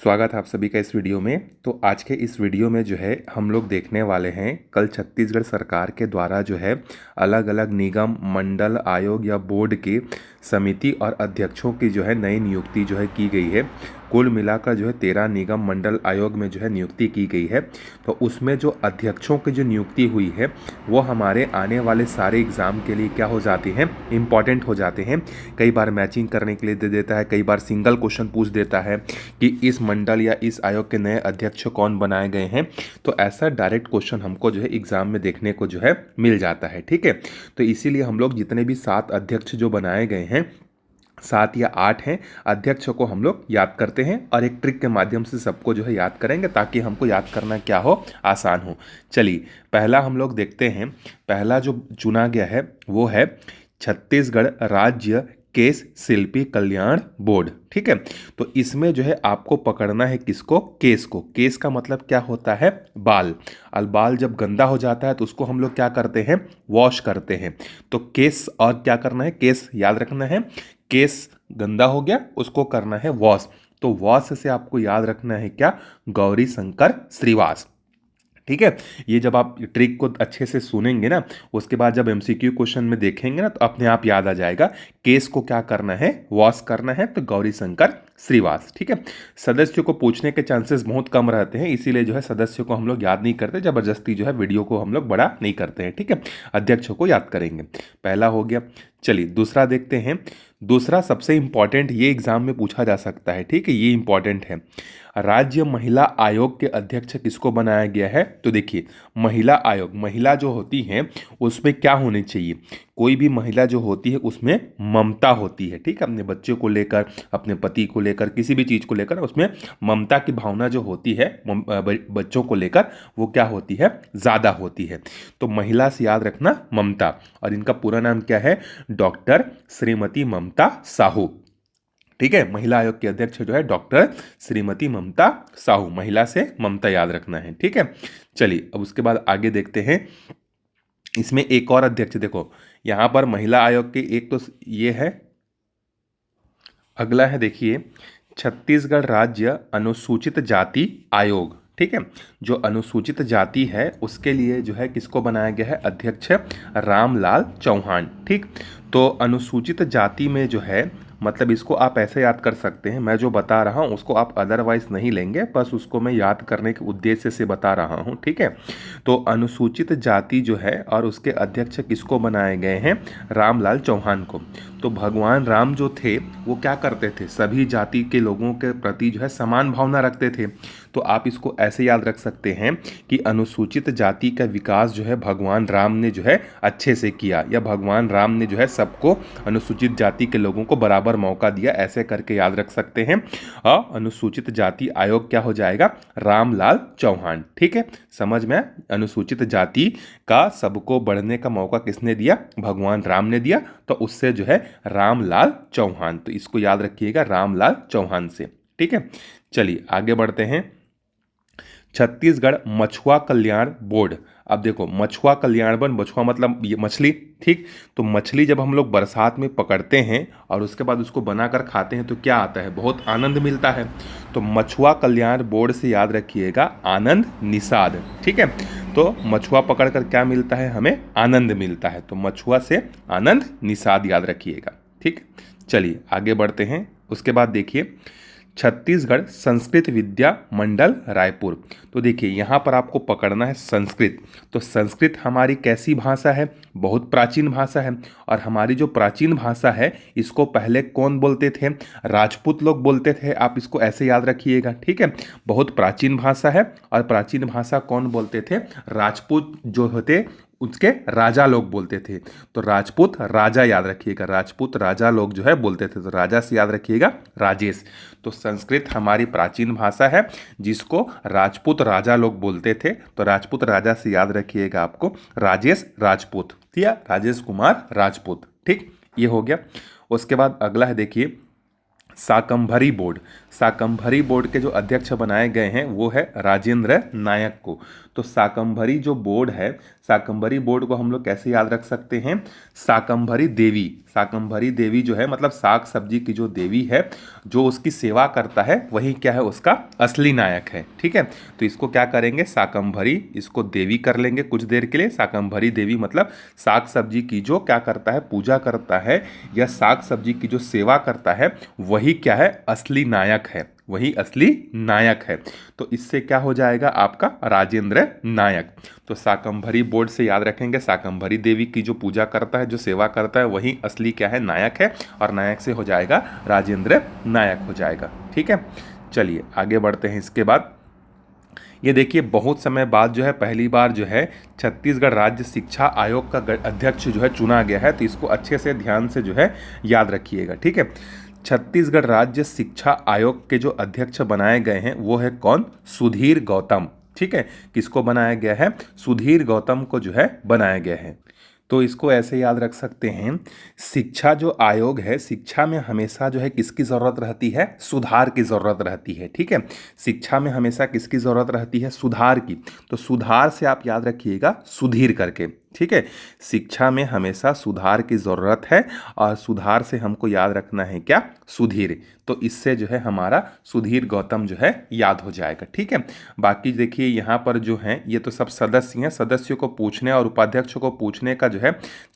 स्वागत है आप सभी का इस वीडियो में। तो आज के इस वीडियो में जो है हम लोग देखने वाले हैं कल छत्तीसगढ़ सरकार के द्वारा जो है अलग अलग निगम, मंडल, आयोग या बोर्ड की समिति और अध्यक्षों की जो है नई नियुक्ति जो है की गई है। कुल मिलाकर जो है 13 निगम, मंडल, आयोग में जो है नियुक्ति की गई है। तो उसमें जो अध्यक्षों की जो नियुक्ति हुई है वो हमारे आने वाले सारे एग्ज़ाम के लिए क्या हो जाती हैं, इम्पॉर्टेंट हो जाते हैं। कई बार मैचिंग करने के लिए दे देता है, कई बार सिंगल क्वेश्चन पूछ देता है कि इस मंडल या इस आयोग के नए अध्यक्ष कौन बनाए गए हैं। तो ऐसा डायरेक्ट क्वेश्चन हमको जो है एग्ज़ाम में देखने को जो है मिल जाता है। ठीक है, तो इसीलिए हम लोग जितने भी 7 अध्यक्ष जो बनाए गए हैं, 7 या 8 हैं अध्यक्ष को हम लोग याद करते हैं और एक ट्रिक के माध्यम से सबको जो है याद करेंगे ताकि हमको याद करना क्या हो, आसान हो। चलिए पहला हम लोग देखते हैं। पहला जो चुना गया है वो है छत्तीसगढ़ राज्य केस शिल्पी कल्याण बोर्ड। ठीक है, तो इसमें जो है आपको पकड़ना है किसको, केस को। केस का मतलब क्या होता है, बाल। और बाल जब गंदा हो जाता है तो उसको हम लोग क्या करते हैं, वॉश करते हैं। तो केस और क्या करना है, केस याद रखना है। केस गंदा हो गया, उसको करना है वॉश। तो वॉश से आपको याद रखना है क्या, गौरी शंकर श्रीवास। ठीक है, ये जब आप ट्रिक को अच्छे से सुनेंगे ना, उसके बाद जब एमसीक्यू क्वेश्चन में देखेंगे ना तो अपने आप याद आ जाएगा। केस को क्या करना है, वॉश करना है, तो गौरी शंकर श्रीवास। ठीक है, सदस्यों को पूछने के चांसेस बहुत कम रहते हैं, इसीलिए जो है सदस्यों को हम लोग याद नहीं करते, जबरदस्ती जो है वीडियो को हम लोग बड़ा नहीं करते हैं। ठीक है, अध्यक्षों को याद करेंगे। पहला हो गया। चलिए दूसरा देखते हैं। दूसरा सबसे इंपॉर्टेंट, ये एग्जाम में पूछा जा सकता है। ठीक है, ये इंपॉर्टेंट है। राज्य महिला आयोग के अध्यक्ष किसको बनाया गया है। तो देखिए, महिला आयोग, महिला जो होती है उसमें क्या होनी चाहिए, कोई भी महिला जो होती है उसमें ममता होती है। ठीक है, अपने बच्चों को लेकर, अपने पति को लेकर, किसी भी चीज़ को लेकर उसमें ममता की भावना जो होती है बच्चों को लेकर, वो क्या होती है, ज़्यादा होती है। तो महिला से याद रखना ममता। और इनका पूरा नाम क्या है, डॉक्टर श्रीमती ममता साहू। ठीक है, महिला आयोग के अध्यक्ष जो है डॉक्टर श्रीमती ममता साहू। महिला से ममता याद रखना है। ठीक है, चलिए अब उसके बाद आगे देखते हैं। इसमें एक और अध्यक्ष देखो, यहां पर महिला आयोग के एक तो ये है, अगला है देखिए छत्तीसगढ़ राज्य अनुसूचित जाति आयोग। ठीक है, जो अनुसूचित जाति है उसके लिए जो है किसको बनाया गया है, अध्यक्ष रामलाल चौहान। ठीक, तो अनुसूचित जाति में जो है, मतलब इसको आप ऐसे याद कर सकते हैं, मैं जो बता रहा हूँ उसको आप अदरवाइज नहीं लेंगे, बस उसको मैं याद करने के उद्देश्य से बता रहा हूँ। ठीक है, तो अनुसूचित जाति जो है और उसके अध्यक्ष किसको बनाए गए हैं, रामलाल चौहान को। तो भगवान राम जो थे वो क्या करते थे, सभी जाति के लोगों के प्रति जो है समान भावना रखते थे। तो आप इसको ऐसे याद रख सकते हैं कि अनुसूचित जाति का विकास जो है भगवान राम ने जो है अच्छे से किया, या भगवान राम ने जो है सबको, अनुसूचित जाति के लोगों को बराबर मौका दिया, ऐसे करके याद रख सकते हैं। और अनुसूचित जाति आयोग क्या हो जाएगा, रामलाल चौहान। ठीक है, समझ में, अनुसूचित जाति का सबको बढ़ने का मौका किसने दिया, भगवान राम ने दिया, तो उससे जो है रामलाल चौहान। तो इसको याद रखिएगा, रामलाल चौहान से। ठीक है, चलिए आगे बढ़ते हैं। छत्तीसगढ़ मछुआ कल्याण बोर्ड। अब देखो, मछुआ कल्याण बोर्ड, मछुआ मतलब ये मछली। ठीक, तो मछली जब हम लोग बरसात में पकड़ते हैं और उसके बाद उसको बनाकर खाते हैं तो क्या आता है, बहुत आनंद मिलता है। तो मछुआ कल्याण बोर्ड से याद रखिएगा आनंद निषाद। ठीक है, तो मछुआ पकड़कर क्या मिलता है, हमें आनंद मिलता है। तो मछुआ से आनंद निषाद याद रखिएगा। ठीक, चलिए आगे बढ़ते हैं। उसके बाद देखिए छत्तीसगढ़ संस्कृत विद्या मंडल रायपुर। तो देखिए यहाँ पर आपको पकड़ना है संस्कृत। तो संस्कृत हमारी कैसी भाषा है, बहुत प्राचीन भाषा है। और हमारी जो प्राचीन भाषा है इसको पहले कौन बोलते थे, राजपूत लोग बोलते थे। आप इसको ऐसे याद रखिएगा। ठीक है, बहुत प्राचीन भाषा है और प्राचीन भाषा कौन बोलते थे, राजपूत जो होते उसके राजा लोग बोलते थे। तो राजपूत राजा याद रखिएगा, राजपूत राजा लोग जो है बोलते थे। तो राजा से याद रखिएगा राजेश। तो संस्कृत हमारी प्राचीन भाषा है जिसको राजपूत राजा लोग बोलते थे। तो राजपूत राजा से याद रखिएगा आपको राजेश राजपूत, या राजेश कुमार राजपूत। ठीक, ये हो गया। उसके बाद अगला है देखिए शाकंभरी बोर्ड। शाकंभरी बोर्ड के जो अध्यक्ष बनाए गए हैं वो है राजेंद्र नायक को। तो शाकंभरी जो बोर्ड है, शाकंभरी बोर्ड को हम लोग कैसे याद रख सकते हैं? शाकंभरी देवी, शाकंभरी देवी जो है मतलब साग सब्जी की जो देवी है, जो उसकी सेवा करता है वही क्या है, उसका असली नायक है। ठीक है, तो इसको क्या करेंगे, शाकंभरी, इसको देवी कर लेंगे कुछ देर के लिए। शाकंभरी देवी मतलब साग सब्जी की जो क्या करता है, पूजा करता है या साग सब्जी की जो सेवा करता है, वही क्या है, असली नायक है, वही असली नायक है। तो इससे क्या हो जाएगा आपका, राजेंद्र नायक। तो शाकंभरी बोर्ड से याद रखेंगे, शाकंभरी देवी की जो पूजा करता है, जो सेवा करता है, वही असली क्या है, नायक है, और नायक से हो जाएगा राजेंद्र नायक हो जाएगा। ठीक है, चलिए आगे बढ़ते हैं। इसके बाद ये देखिए, बहुत समय बाद जो है पहली बार जो है छत्तीसगढ़ राज्य शिक्षा आयोग का अध्यक्ष जो है चुना गया है। तो इसको अच्छे से ध्यान से जो है याद रखिएगा। ठीक है, छत्तीसगढ़ राज्य शिक्षा आयोग के जो अध्यक्ष बनाए गए हैं वो है कौन, सुधीर गौतम। ठीक है, किसको बनाया गया है, सुधीर गौतम को जो है बनाया गया है। तो इसको ऐसे याद रख सकते हैं, शिक्षा जो आयोग है, शिक्षा में हमेशा जो है किसकी ज़रूरत रहती है, सुधार की ज़रूरत रहती है। ठीक है, शिक्षा में हमेशा किसकी ज़रूरत रहती है, सुधार की। तो सुधार से आप याद रखिएगा सुधीर करके। ठीक है, शिक्षा में हमेशा सुधार की ज़रूरत है, और सुधार से हमको याद रखना है क्या, सुधीर। तो इससे जो है हमारा सुधीर गौतम जो है याद हो जाएगा। ठीक है, बाकी देखिए यहाँ पर जो है ये तो सब सदस्य हैं, सदस्यों को पूछने और उपाध्यक्ष को पूछने का जो है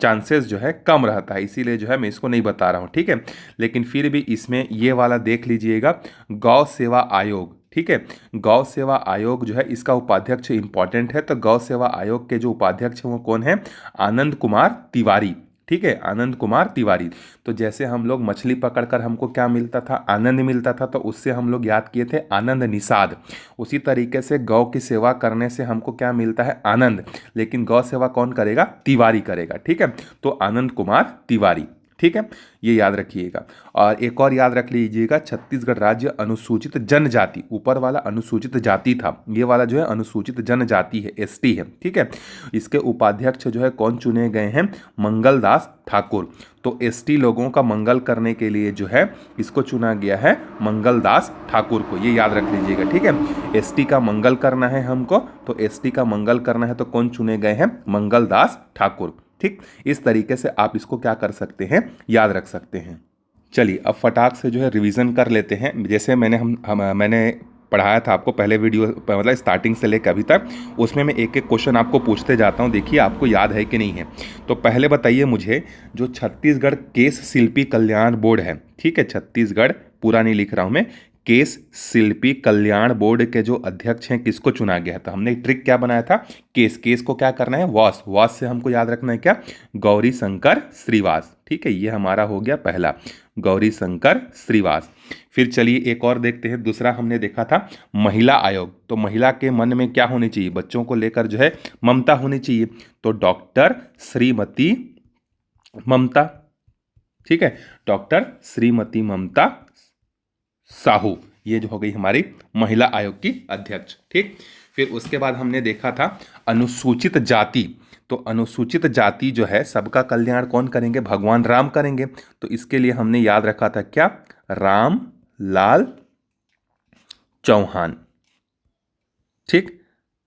चांसेस जो है कम रहता है, इसीलिए जो है मैं इसको नहीं बता रहा हूँ। ठीक है, लेकिन फिर भी इसमें ये वाला देख लीजिएगा, गौ सेवा आयोग। ठीक है, गौ सेवा आयोग जो है इसका उपाध्यक्ष इंपॉर्टेंट है। तो गौ सेवा आयोग के जो उपाध्यक्ष हैं वो कौन है, आनंद कुमार तिवारी। ठीक है, आनंद कुमार तिवारी। तो जैसे हम लोग मछली पकड़कर हमको क्या मिलता था, आनंद मिलता था, तो उससे हम लोग याद किए थे आनंद निषाद। उसी तरीके से गौ की सेवा करने से हमको क्या मिलता है, आनंद, लेकिन गौ सेवा कौन करेगा, तिवारी करेगा। ठीक है, तो आनंद कुमार तिवारी। ठीक है, ये याद रखिएगा। और एक और याद रख लीजिएगा, छत्तीसगढ़ राज्य अनुसूचित जनजाति, ऊपर वाला अनुसूचित जाति था, ये वाला जो है अनुसूचित जनजाति है, एसटी है। ठीक है, इसके उपाध्यक्ष जो है कौन चुने गए हैं, मंगलदास ठाकुर। तो एसटी लोगों का मंगल करने के लिए जो है इसको चुना गया है, मंगलदास ठाकुर को, ये याद रख लीजिएगा। ठीक है, एसटी का मंगल करना है हमको, तो एसटी का मंगल करना है तो कौन चुने गए हैं, मंगलदास ठाकुर। ठीक, इस तरीके से आप इसको क्या कर सकते हैं, याद रख सकते हैं। चलिए अब फटाक से जो है रिवीजन कर लेते हैं। जैसे मैंने पढ़ाया था आपको पहले वीडियो, मतलब स्टार्टिंग से लेकर अभी तक, उसमें मैं एक एक क्वेश्चन आपको पूछते जाता हूं, देखिए आपको याद है कि नहीं है। तो पहले बताइए मुझे, जो छत्तीसगढ़ केश शिल्पी कल्याण बोर्ड है, ठीक है, छत्तीसगढ़ पूरा नहीं लिख रहा हूं मैं, केश शिल्पी कल्याण बोर्ड के जो अध्यक्ष हैं किसको चुना गया है। तो हमने ट्रिक क्या बनाया था, केस, केस को क्या करना है, वॉस, वॉस से हमको याद रखना है क्या, गौरी शंकर श्रीवास। ठीक है, ये हमारा हो गया पहला, गौरी शंकर श्रीवास। फिर चलिए एक और देखते हैं, दूसरा हमने देखा था महिला आयोग। तो महिला के मन में क्या होनी चाहिए, बच्चों को लेकर जो है ममता होनी चाहिए, तो डॉक्टर श्रीमती ममता। ठीक है, डॉक्टर श्रीमती ममता साहू, ये जो हो गई हमारी महिला आयोग की अध्यक्ष। ठीक, फिर उसके बाद हमने देखा था अनुसूचित जाति। तो अनुसूचित जाति जो है सबका कल्याण कौन करेंगे, भगवान राम करेंगे। तो इसके लिए हमने याद रखा था क्या, राम लाल चौहान। ठीक,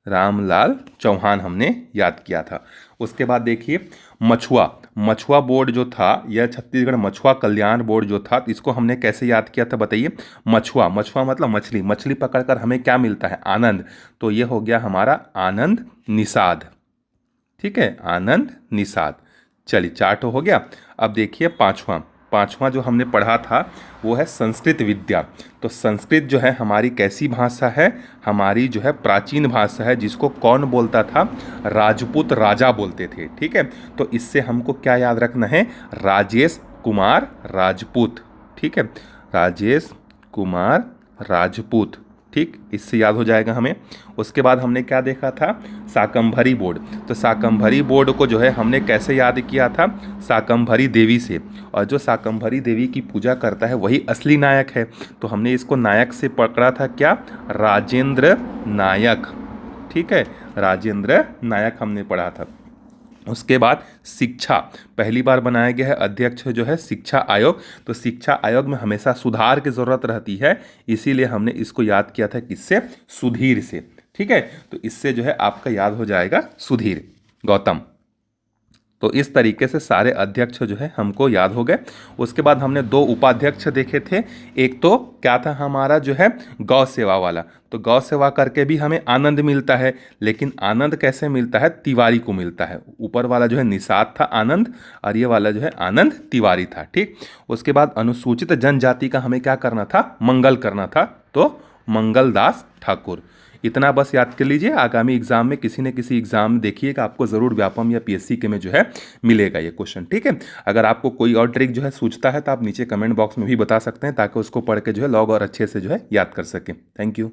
रामलाल चौहान हमने याद किया था। उसके बाद देखिए मछुआ, मछुआ बोर्ड जो था, यह छत्तीसगढ़ मछुआ कल्याण बोर्ड जो था, इसको हमने कैसे याद किया था बताइए। मछुआ, मछुआ मतलब मछली, मछली पकड़कर हमें क्या मिलता है, आनंद। तो ये हो गया हमारा आनंद निषाद। ठीक है, आनंद निषाद। चलिए 4 हो गया। अब देखिए पांचवा जो हमने पढ़ा था वो है संस्कृत विद्या। तो संस्कृत जो है हमारी कैसी भाषा है, हमारी जो है प्राचीन भाषा है, जिसको कौन बोलता था, राजपूत राजा बोलते थे। ठीक है, तो इससे हमको क्या याद रखना है, राजेश कुमार राजपूत। ठीक है, राजेश कुमार राजपूत। ठीक, इससे याद हो जाएगा हमें। उसके बाद हमने क्या देखा था, शाकंभरी बोर्ड। तो शाकंभरी बोर्ड को जो है हमने कैसे याद किया था, शाकंभरी देवी से, और जो शाकंभरी देवी की पूजा करता है वही असली नायक है। तो हमने इसको नायक से पकड़ा था क्या, राजेंद्र नायक। ठीक है, राजेंद्र नायक हमने पढ़ा था। उसके बाद शिक्षा, पहली बार बनाया गया है अध्यक्ष जो है शिक्षा आयोग। तो शिक्षा आयोग में हमेशा सुधार की ज़रूरत रहती है, इसीलिए हमने इसको याद किया था किससे, सुधीर से। ठीक है, तो इससे जो है आपका याद हो जाएगा सुधीर गौतम। तो इस तरीके से सारे अध्यक्ष जो है हमको याद हो गए। उसके बाद हमने दो उपाध्यक्ष देखे थे। एक तो क्या था हमारा जो है गौ सेवा वाला, तो गौ सेवा करके भी हमें आनंद मिलता है, लेकिन आनंद कैसे मिलता है, तिवारी को मिलता है। ऊपर वाला जो है निषाद था आनंद, और ये वाला जो है आनंद तिवारी था। ठीक, उसके बाद अनुसूचित जनजाति का हमें क्या करना था, मंगल करना था, तो मंगलदास ठाकुर। इतना बस याद कर लीजिए, आगामी एग्जाम में किसी न किसी एग्जाम में देखिएगा, आपको जरूर व्यापम या पीएससी के में जो है मिलेगा ये क्वेश्चन। ठीक है, अगर आपको कोई और ट्रिक जो है सूझता है तो आप नीचे कमेंट बॉक्स में भी बता सकते हैं, ताकि उसको पढ़ के जो है लॉग और अच्छे से जो है याद कर सकें। Thank you.